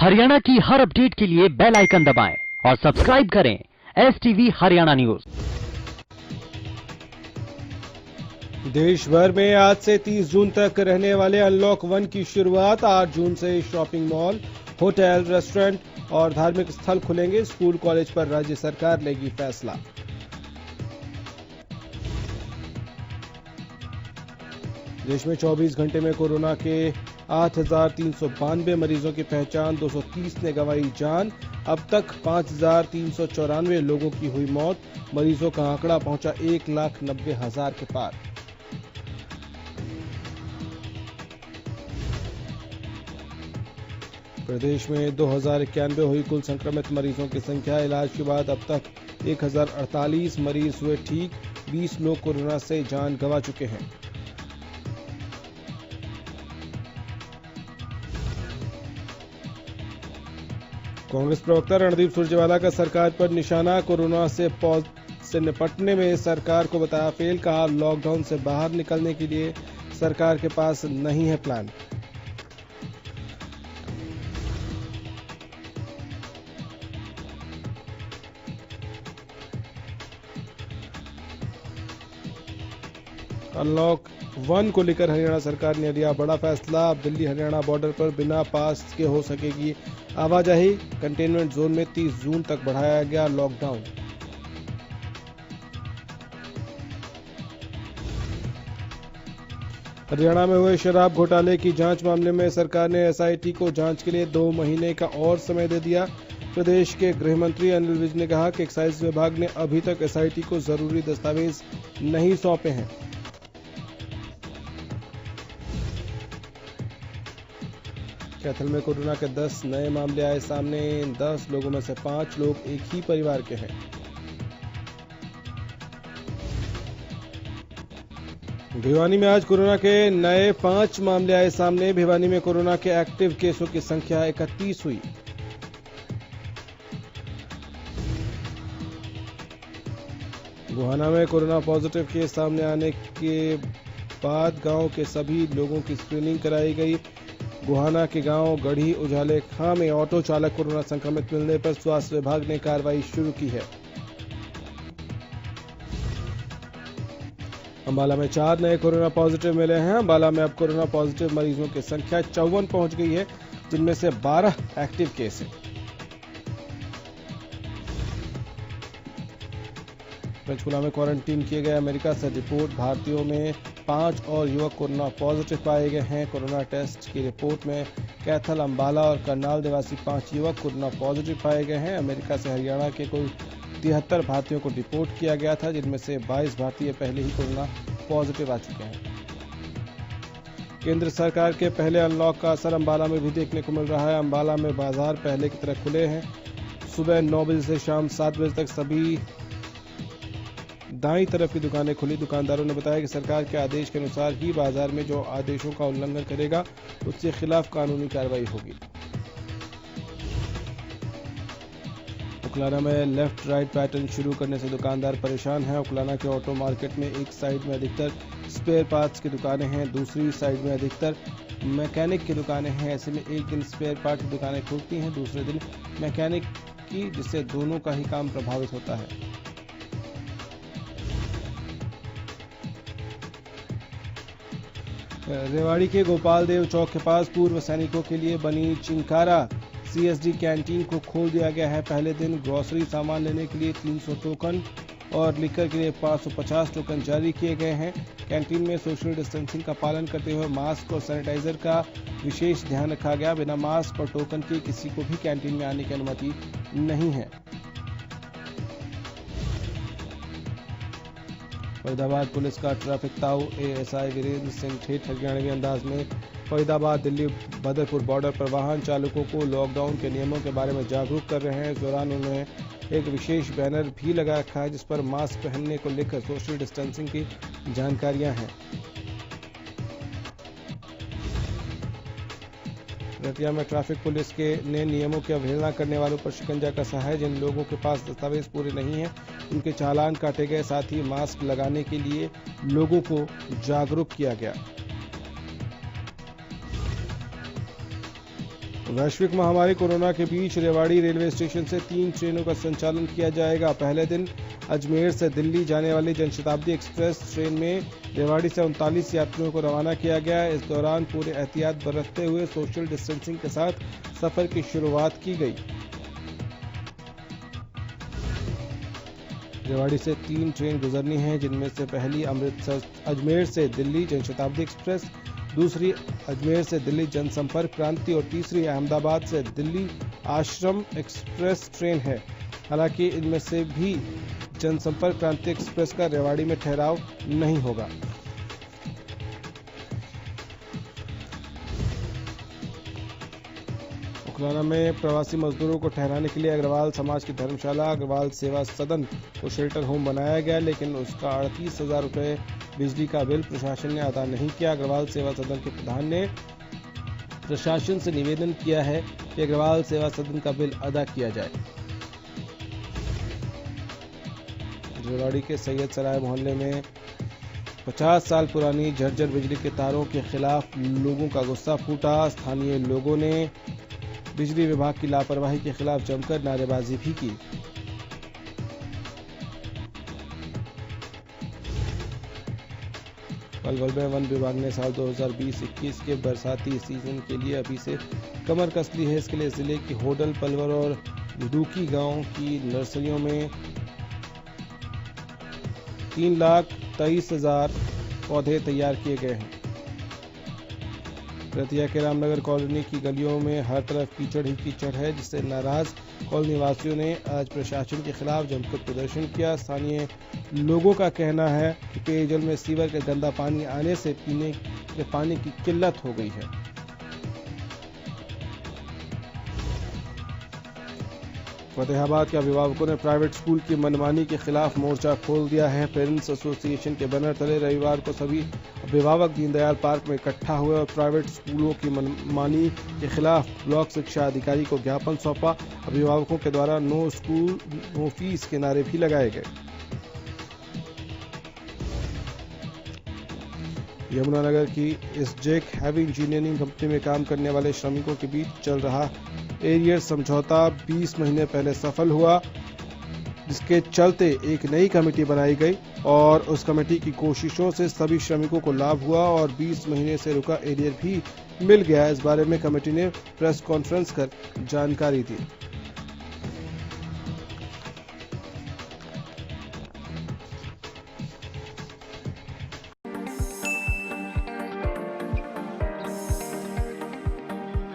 हरियाणा की हर अपडेट के लिए बेल आइकन दबाएं और सब्सक्राइब करें STV हरियाणा न्यूज। देश भर में आज से 30 जून तक रहने वाले अनलॉक 1 की शुरुआत। 8 जून से शॉपिंग मॉल, होटल, रेस्टोरेंट और धार्मिक स्थल खुलेंगे। स्कूल कॉलेज पर राज्य सरकार लेगी फैसला। देश में 24 घंटे में कोरोना के 8,392 मरीजों की पहचान, 230 ने गंवाई जान। अब तक 5,394 लोगों की हुई मौत। मरीजों का आंकड़ा पहुंचा 1,90,000 के पार। प्रदेश में 2,091 हुई कुल संक्रमित मरीजों की संख्या। इलाज के बाद अब तक 1,048 मरीज हुए ठीक। 20 लोग कोरोना से जान गंवा चुके हैं। कांग्रेस प्रवक्ता रणदीप सुरजेवाला का सरकार पर निशाना। कोरोना से निपटने में सरकार को बताया फेल। कहा, लॉकडाउन से बाहर निकलने के लिए सरकार के पास नहीं है प्लान। अनलॉक 1 को लेकर हरियाणा सरकार ने लिया बड़ा फैसला। अब दिल्ली हरियाणा बॉर्डर पर बिना पास के हो सकेगी आवाजाही। कंटेनमेंट जोन में 30 जून तक बढ़ाया गया लॉकडाउन। हरियाणा में हुए शराब घोटाले की जांच मामले में सरकार ने SIT को जांच के लिए 2 महीने का और समय दे दिया। प्रदेश के गृह मंत्री अनिल विज ने कहा कि एक्साइज विभाग ने अभी तक SIT को जरूरी दस्तावेज नहीं सौंपे हैं। कैथल में कोरोना के 10 नए मामले आए सामने। 10 लोगों में से 5 लोग एक ही परिवार के हैं। भिवानी में आज कोरोना के नए 5 मामले आए सामने। भिवानी में कोरोना के एक्टिव केसों की संख्या 31 हुई। गोहाना में कोरोना पॉजिटिव केस सामने आने के बाद गांव के सभी लोगों की स्क्रीनिंग कराई गई। गोहाना के गांव गढ़ी उजाले खां में ऑटो चालक कोरोना संक्रमित मिलने पर स्वास्थ्य विभाग ने कार्रवाई शुरू की है। अंबाला में 4 नए कोरोना पॉजिटिव मिले हैं। अंबाला में अब कोरोना पॉजिटिव मरीजों की संख्या 54 पहुंच गई है, जिनमें से 12 एक्टिव केस हैं। पंचकुला में क्वारंटीन किए गए अमेरिका से रिपोर्ट भारतीयों में 5 और युवक कोरोना पॉजिटिव पाए गए हैं। कोरोना टेस्ट की रिपोर्ट में कैथल, अंबाला और करनाल निवासी 5 युवक कोरोना पॉजिटिव पाए गए हैं। अमेरिका से हरियाणा के कुल 73 भारतीयों को रिपोर्ट किया गया था, जिनमें से 22 भारतीय पहले ही कोरोना पॉजिटिव आ चुके हैं। केंद्र सरकार के पहले अनलॉक का असर अंबाला में भी देखने को मिल रहा है। अंबाला में बाजार पहले की तरह खुले हैं। सुबह 9 बजे से शाम 7 बजे तक सभी दाईं तरफ की दुकानें खुली। दुकानदारों ने बताया कि सरकार के आदेश के अनुसार ही बाजार में जो आदेशों का उल्लंघन करेगा उसके खिलाफ कानूनी कार्रवाई होगी। उकलाना में लेफ्ट राइट पैटर्न शुरू करने से दुकानदार परेशान हैं। उकलाना के ऑटो मार्केट में एक साइड में अधिकतर स्पेयर पार्ट्स की दुकानें हैं, दूसरी साइड में अधिकतर मैकेनिक की दुकानें हैं। ऐसे में एक दिन स्पेयर पार्ट की दुकानें खुलती हैं, दूसरे दिन मैकेनिक की, जिससे दोनों का ही काम प्रभावित होता है। रेवाड़ी के गोपाल देव चौक के पास पूर्व सैनिकों के लिए बनी चिंकारा CSD कैंटीन को खोल दिया गया है। पहले दिन ग्रोसरी सामान लेने के लिए 300 टोकन और लिकर के लिए 550 टोकन जारी किए गए हैं। कैंटीन में सोशल डिस्टेंसिंग का पालन करते हुए मास्क और सैनिटाइजर का विशेष ध्यान रखा गया। बिना मास्क और टोकन के किसी को भी कैंटीन में आने की अनुमति नहीं है। फरीदाबाद पुलिस का ट्रैफिक ताऊ ASI वीरेंद्र सिंह ठेठ हरियाणवी अंदाज में फरीदाबाद दिल्ली बदरपुर बॉर्डर पर वाहन चालकों को लॉकडाउन के नियमों के बारे में जागरूक कर रहे हैं। इस दौरान उन्होंने एक विशेष बैनर भी लगा रखा है, जिस पर मास्क पहनने को लेकर सोशल डिस्टेंसिंग की जानकारियां हैं। रतिया में ट्रैफिक पुलिस ने नियमों की अवहेलना करने वालों पर शिकंजा कसा है। जिन लोगों के पास दस्तावेज पूरे नहीं हैं, उनके चालान काटे गए। साथ ही मास्क लगाने के लिए लोगों को जागरूक किया गया। वैश्विक महामारी कोरोना के बीच रेवाड़ी रेलवे स्टेशन से 3 ट्रेनों का संचालन किया जाएगा। पहले दिन अजमेर से दिल्ली जाने वाली जनशताब्दी एक्सप्रेस ट्रेन में रेवाड़ी से 39 यात्रियों को रवाना किया गया। इस दौरान पूरे एहतियात बरतते हुए सोशल डिस्टेंसिंग के साथ सफर की शुरुआत की गई। रेवाड़ी से 3 ट्रेन गुजरनी है, जिनमें से पहली अमृतसर अजमेर से दिल्ली जनशताब्दी एक्सप्रेस, दूसरी अजमेर से दिल्ली जनसंपर्क क्रांति और तीसरी अहमदाबाद से दिल्ली आश्रम एक्सप्रेस ट्रेन है। हालांकि इनमें से भी जनसंपर्क क्रांति एक्सप्रेस का रेवाड़ी में ठहराव नहीं होगा। उकलाना में प्रवासी मजदूरों को ठहराने के लिए अग्रवाल समाज की धर्मशाला अग्रवाल सेवा सदन को शेल्टर होम बनाया गया, लेकिन उसका 38,000 रुपये बिजली का बिल प्रशासन ने अदा नहीं किया। अग्रवाल सेवा सदन के प्रधान ने प्रशासन से निवेदन किया है कि अग्रवाल सेवा सदन का बिल अदा किया जाए। रेवाड़ी के सैयद सराय मोहल्ले में 50 साल पुरानी जर्जर बिजली के तारों के खिलाफ लोगों का गुस्सा फूटा। स्थानीय लोगों ने बिजली विभाग की लापरवाही के खिलाफ जमकर नारेबाजी भी की। पलवल में वन विभाग ने साल 2020-21 के बरसाती सीजन के लिए अभी से कमर कस ली है। इसके लिए जिले की होडल, पलवल और डूकी गांव की नर्सरियों में 3,23,000 पौधे तैयार किए गए हैं। रतिया के रामनगर कॉलोनी की गलियों में हर तरफ कीचड़ ही कीचड़ है, जिससे नाराज कॉलोनी वासियों ने आज प्रशासन के खिलाफ जमकर प्रदर्शन किया। स्थानीय लोगों का कहना है कि पेयजल में सीवर का गंदा पानी आने से पीने के पानी की किल्लत हो गई है। फतेहाबाद के अभिभावकों ने प्राइवेट स्कूल की मनमानी के खिलाफ मोर्चा खोल दिया है। पेरेंट्स एसोसिएशन के बैनर तले रविवार को सभी अभिभावक दीनदयाल पार्क में इकट्ठा हुए और प्राइवेट स्कूलों की मनमानी के खिलाफ ब्लॉक शिक्षा अधिकारी को ज्ञापन सौंपा। अभिभावकों के द्वारा नो स्कूल नो फीस के नारे भी लगाए गए। यमुनानगर की इसजेक हैवी इंजीनियरिंग कंपनी में काम करने वाले श्रमिकों के बीच चल रहा एरियर समझौता 20 महीने पहले सफल हुआ, जिसके चलते एक नई कमेटी बनाई गई और उस कमेटी की कोशिशों से सभी श्रमिकों को लाभ हुआ और 20 महीने से रुका एरियर भी मिल गया। इस बारे में कमेटी ने प्रेस कॉन्फ्रेंस कर जानकारी दी।